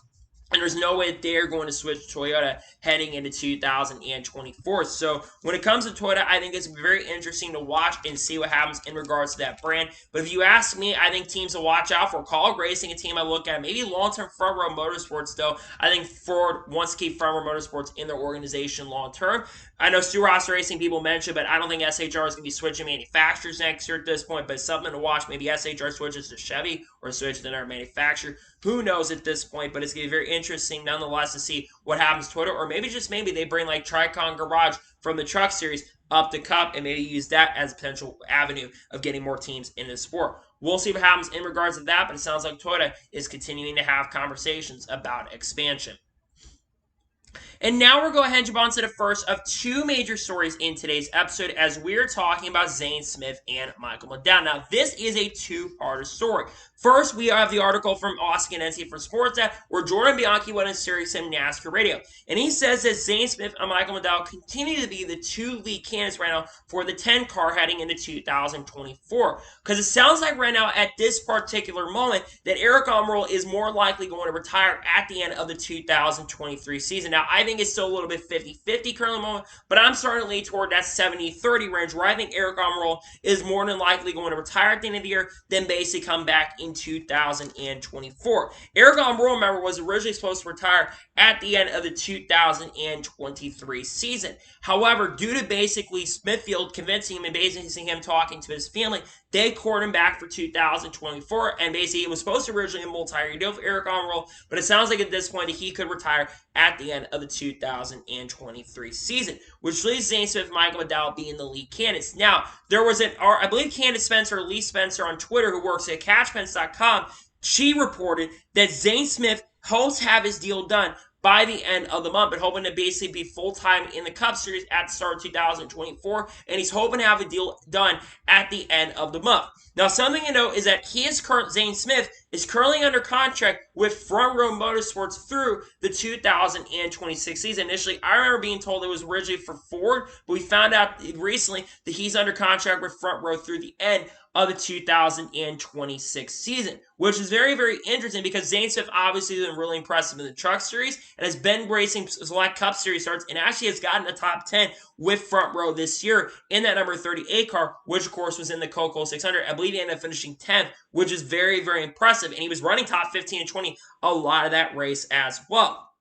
And there's no way they're going to switch to Toyota heading into 2024. So when it comes to Toyota, I think it's very interesting to watch and see what happens in regards to that brand. But if you ask me, I think teams to watch out for. Kaulig Racing, a team I look at. Maybe long-term Front Row Motorsports, though. I think Ford wants to keep Front Row Motorsports in their organization long-term. I know Stewart-Haas Racing people mentioned, but I don't think SHR is going to be switching manufacturers next year at this point. But it's something to watch. Maybe SHR switches to Chevy or switches to another manufacturer. Who knows at this point, but it's going to be very interesting nonetheless to see what happens to Toyota, or maybe just maybe they bring like Tricon Garage from the Truck Series up to Cup and maybe use that as a potential avenue of getting more teams in the sport. We'll see what happens in regards to that, but it sounds like Toyota is continuing to have conversations about expansion. And now we're going to jump on to the first of two major stories in today's episode as we're talking about Zane Smith and Michael McDowell. Now, this is a two-part story. First, we have the article from Oscar NC for Sportsnet where Jordan Bianchi went on Sirius and NASCAR Radio. And he says that Zane Smith and Michael McDowell continue to be the two lead candidates right now for the 10 car heading into 2024. Because it sounds like right now at this particular moment that Eric Almirola is more likely going to retire at the end of the 2023 season. Now, I think it's still a little bit 50-50 currently moment, but I'm starting to lean toward that 70-30 range where I think Eric Almirola is more than likely going to retire at the end of the year, then basically come back in 2024. Eric Almirola, remember, was originally supposed to retire at the end of the 2023 season. However, due to basically Smithfield convincing him and basically him talking to his family, they court him back for 2024, and basically it was supposed to originally a multi-year deal for Eric Almirola, but it sounds like at this point that he could retire at the end of the 2023 season, which leaves Zane Smith and Michael McDowell being the lead candidates. Now, there was I believe Candace Spencer, Lee Spencer on Twitter, who works at CatchPens.com, she reported that Zane Smith hopes to have his deal done by the end of the month, but hoping to basically be full-time in the Cup Series at the start of 2024, and he's hoping to have a deal done at the end of the month. Now, something to note is that Zane Smith is currently under contract with Front Row Motorsports through the 2026 season. Initially, I remember being told it was originally for Ford, but we found out recently that he's under contract with Front Row through the end of the 2026 season, which is very, very interesting because Zane Smith obviously has been really impressive in the Truck Series and has been racing select Cup Series starts and actually has gotten a top 10 with Front Row this year in that number 38 car, which of course was in the Coco 600. I believe he ended up finishing 10th, which is very, very impressive. And he was running top 15 and 20 a lot of that race as well.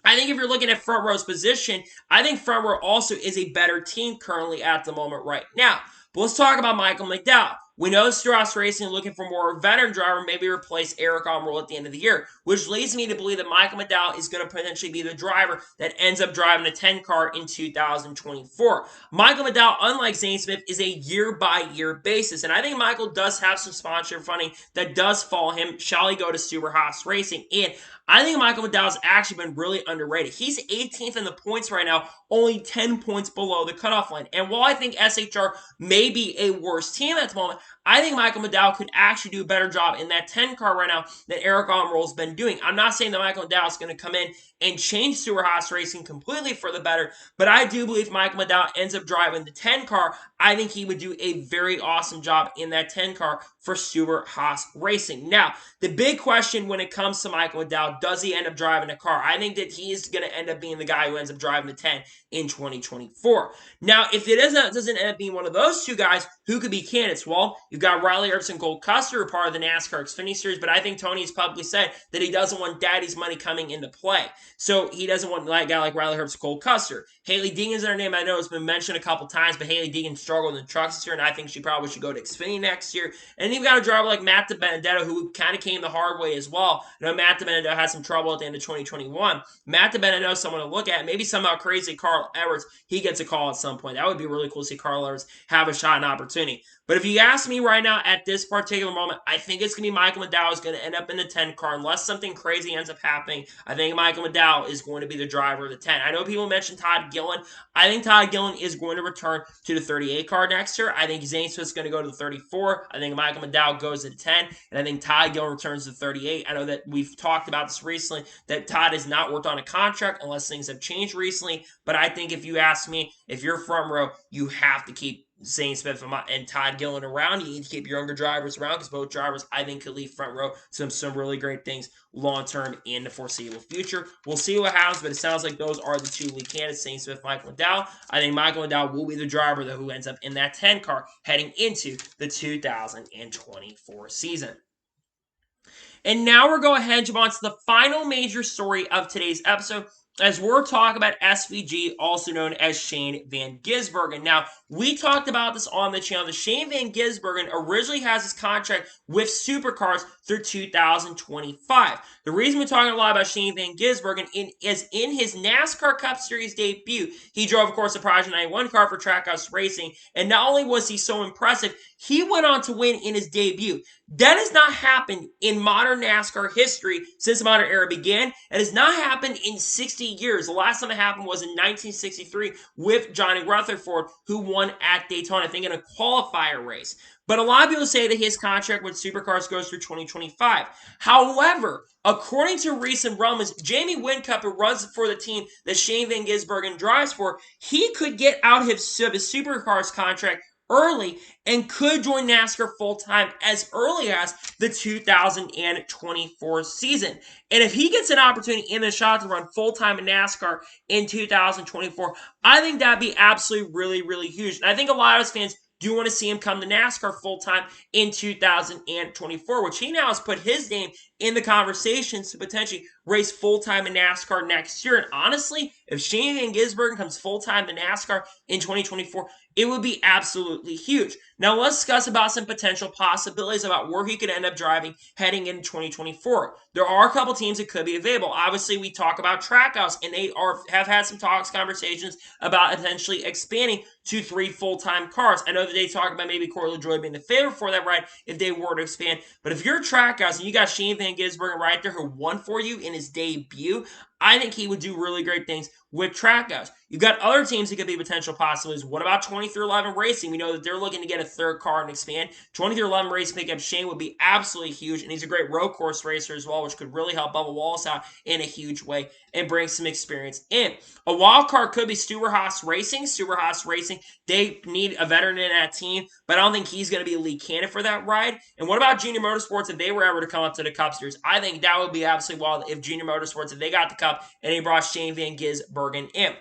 I think if you're looking at Front Row's position, I think Front Row also is a better team currently at the moment right now. But let's talk about Michael McDowell. We know Stewart-Haas Racing looking for more veteran driver, maybe replace Eric Almirola at the end of the year, which leads me to believe that Michael McDowell is going to potentially be the driver that ends up driving a 10 car in 2024. Michael McDowell, unlike Zane Smith, is a year-by-year basis, and I think Michael does have some sponsorship funding that does follow him. Shall he go to Stewart-Haas Racing? And I think Michael McDowell's actually been really underrated. He's 18th in the points right now, only 10 points below the cutoff line. And while I think SHR may be a worse team at the moment, I think Michael McDowell could actually do a better job in that 10 car right now than Eric Almirola's been doing. I'm not saying that Michael McDowell is going to come in and change Stewart-Haas Racing completely for the better, but I do believe Michael McDowell ends up driving the 10 car. I think he would do a very awesome job in that 10 car for Stewart-Haas Racing. Now, the big question when it comes to Michael McDowell, does he end up driving a car? I think that he is going to end up being the guy who ends up driving the 10 in 2024. Now, if it doesn't end up being one of those two guys, who could be candidates? Well, you've got Riley Herbst and Cole Custer, a part of the NASCAR Xfinity Series, but I think Tony has publicly said that he doesn't want daddy's money coming into play. So he doesn't want a guy like Riley Herbst and Cole Custer. Haley Deegan's her name I know has been mentioned a couple times, but Haley Deegan struggled in the trucks this year, and I think she probably should go to Xfinity next year. And then you've got a driver like Matt DiBenedetto, who kind of came the hard way as well. I know Matt DiBenedetto had some trouble at the end of 2021. Matt DiBenedetto is someone to look at. Maybe somehow crazy Carl Edwards, he gets a call at some point. That would be really cool to see Carl Edwards have a shot and opportunity. But if you ask me right now at this particular moment, I think it's going to be Michael McDowell is going to end up in the 10 car unless something crazy ends up happening. I think Michael McDowell is going to be the driver of the 10. I know people mentioned Todd Gillen. I think Todd Gillen is going to return to the 38 car next year. I think Zane Smith's going to go to the 34. I think Michael McDowell goes to the 10. And I think Todd Gillen returns to the 38. I know that we've talked about this recently, that Todd has not worked on a contract unless things have changed recently. But I think if you ask me, if you're Front Row, you have to keep Zane Smith and Todd Gillen around. You need to keep your younger drivers around because both drivers, I think, could leave Front Row some really great things long-term in the foreseeable future. We'll see what happens, but it sounds like those are the two lead candidates, Zane Smith, Michael McDowell. I think Michael McDowell will be the driver, though, who ends up in that 10 car heading into the 2024 season. And now we're going ahead and jump on to the final major story of today's episode, as we're talking about SVG, also known as Shane Van Gisbergen. Now, we talked about this on the channel. The Shane Van Gisbergen originally has his contract with Supercars through 2025. The reason we're talking a lot about Shane Van Gisbergen is in his NASCAR Cup Series debut, he drove, of course, the Project 91 car for Trackhouse Racing, and not only was he so impressive, he went on to win in his debut. That has not happened in modern NASCAR history since the modern era began. It has not happened in 60 years. The last time it happened was in 1963 with Johnny Rutherford, who won at Daytona, I think in a qualifier race. But a lot of people say that his contract with Supercars goes through 2025. However, according to recent rumors, Jamie Whincup, who runs for the team that Shane Van Gisbergen drives for, he could get out of his Supercars contract early and could join NASCAR full-time as early as the 2024 season. And if he gets an opportunity in the shot to run full-time in NASCAR in 2024, I think that'd be absolutely really, really huge. And I think a lot of us fans do want to see him come to NASCAR full-time in 2024, which he now has put his name in the conversations to potentially race full-time in NASCAR next year. And honestly, if Shane Van Gisbergen comes full-time to NASCAR in 2024, it would be absolutely huge. Now let's discuss about some potential possibilities about where he could end up driving heading into 2024. There are a couple teams that could be available. Obviously, we talk about Trackhouse, and they have had some conversations about potentially expanding to 3 full-time cars. I know that they talk about maybe Corey LaJoie being the favorite for that ride if they were to expand. But if you're Trackhouse and you got Shane Van Gisbergen right there who won for you in his debut, I think he would do really great things with Trackhouse. You've got other teams that could be potential possibilities. What about 2311 Racing? We know that they're looking to get a third car and expand. 2311 Racing picking up Shane would be absolutely huge, and he's a great road course racer as well, which could really help Bubba Wallace out in a huge way and bring some experience in. A wild card could be Stewart-Haas Racing. Stewart-Haas Racing, they need a veteran in that team, but I don't think he's going to be a lead candidate for that ride. And what about Junior Motorsports if they were ever to come up to the Cup Series? I think that would be absolutely wild if Junior Motorsports, if they got the Cup and they brought Shane Van Gisbergen in.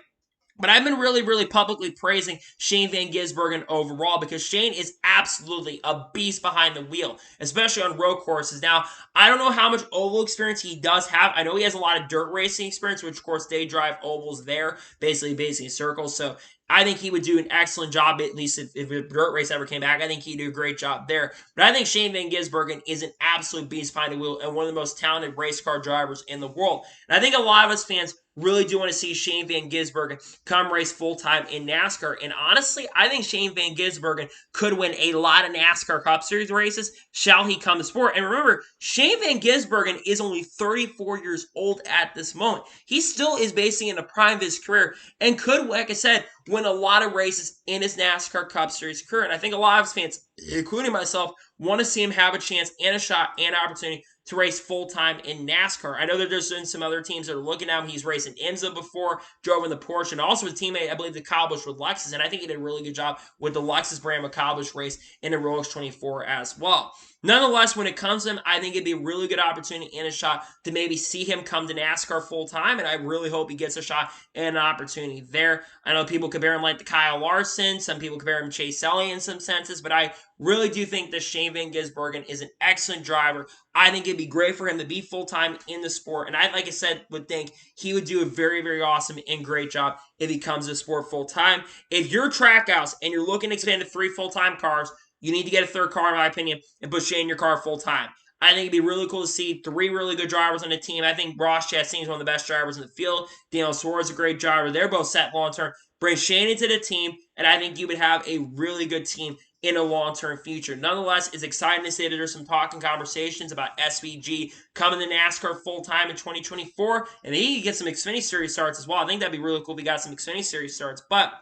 But I've been really, really publicly praising Shane Van Gisbergen overall because Shane is absolutely a beast behind the wheel, especially on road courses. Now, I don't know how much oval experience he does have. I know he has a lot of dirt racing experience, which, of course, they drive ovals there, basically circles. So I think he would do an excellent job, at least if a dirt race ever came back. I think he'd do a great job there. But I think Shane Van Gisbergen is an absolute beast behind the wheel and one of the most talented race car drivers in the world. And I think a lot of us fans really do want to see Shane Van Gisbergen come race full-time in NASCAR. And honestly, I think Shane Van Gisbergen could win a lot of NASCAR Cup Series races, shall he come to sport. And remember, Shane Van Gisbergen is only 34 years old at this moment. He still is basically in the prime of his career and could, like I said, win a lot of races in his NASCAR Cup Series career. And I think a lot of his fans, including myself, want to see him have a chance and a shot and opportunity to race full-time in NASCAR. I know that there's been some other teams that are looking at him. He's racing IMSA before, drove in the Porsche, and also his teammate, I believe, the Kyle Busch with Lexus, and I think he did a really good job with the Lexus brand with Kyle Busch race in the Rolex 24 as well. Nonetheless, when it comes to him, I think it'd be a really good opportunity and a shot to maybe see him come to NASCAR full-time, and I really hope he gets a shot and an opportunity there. I know people compare him like to Kyle Larson. Some people compare him to Chase Elliott in some senses, but I really do think that Shane Van Gisbergen is an excellent driver. I think it'd be great for him to be full-time in the sport, and I, like I said, would think he would do a very, very awesome and great job if he comes to the sport full-time. If you're Trackhouse and you're looking to expand to 3 full-time cars, you need to get a third car, in my opinion, and put Shane in your car full-time. I think it'd be really cool to see 3 really good drivers on the team. I think Ross Chastain is one of the best drivers in the field. Daniel Suarez is a great driver. They're both set long-term. Bring Shane into the team, and I think you would have a really good team in a long-term future. Nonetheless, it's exciting to say that there's some talking conversations about SVG coming to NASCAR full-time in 2024, and he could get some Xfinity Series starts as well. I think that'd be really cool if we got some Xfinity Series starts, but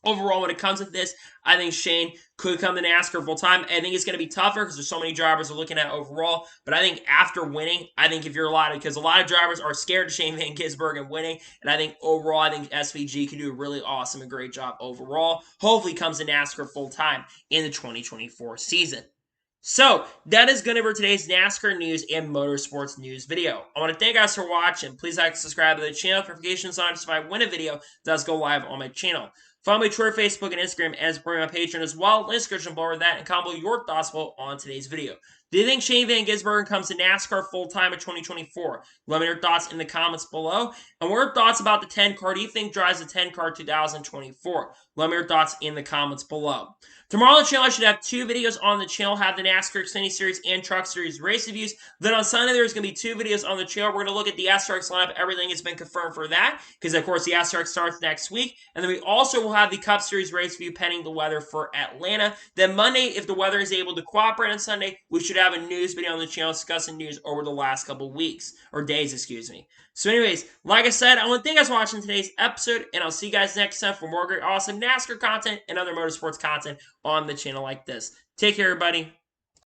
overall, when it comes to this, I think Shane could come to NASCAR full-time. I think it's going to be tougher because there's so many drivers we're looking at overall. But I think after winning, I think if you're because a lot of drivers are scared of Shane Van Gisbergen winning. And I think overall, I think SVG can do a really awesome and great job overall. Hopefully comes to NASCAR full-time in the 2024 season. So, that is going to be for today's NASCAR news and motorsports news video. I want to thank you guys for watching. Please like and subscribe to the channel. Notifications on so if I win a video does go live on my channel. Follow me Twitter, Facebook, and Instagram as per my Patreon as well. Link description below that and comment your thoughts on today's video. Do you think Shane Van Gisbergen comes to NASCAR full-time in 2024? Let me know your thoughts in the comments below. And what are your thoughts about the 10 car? Do you think drives the 10 car 2024? Let me know your thoughts in the comments below. Tomorrow on the channel, I should have 2 videos on the channel, have the NASCAR Xfinity Series and Truck Series race reviews. Then on Sunday, there's going to be 2 videos on the channel. We're going to look at the SRX lineup. Everything has been confirmed for that, because of course the SRX starts next week. And then we also will have the Cup Series race review pending the weather for Atlanta. Then Monday, if the weather is able to cooperate on Sunday, we should have a news video on the channel discussing news over the last couple weeks, or days, excuse me. So anyways, like I said, I want to thank you guys for watching today's episode, and I'll see you guys next time for more great, awesome NASCAR content and other motorsports content on the channel like this. Take care, everybody.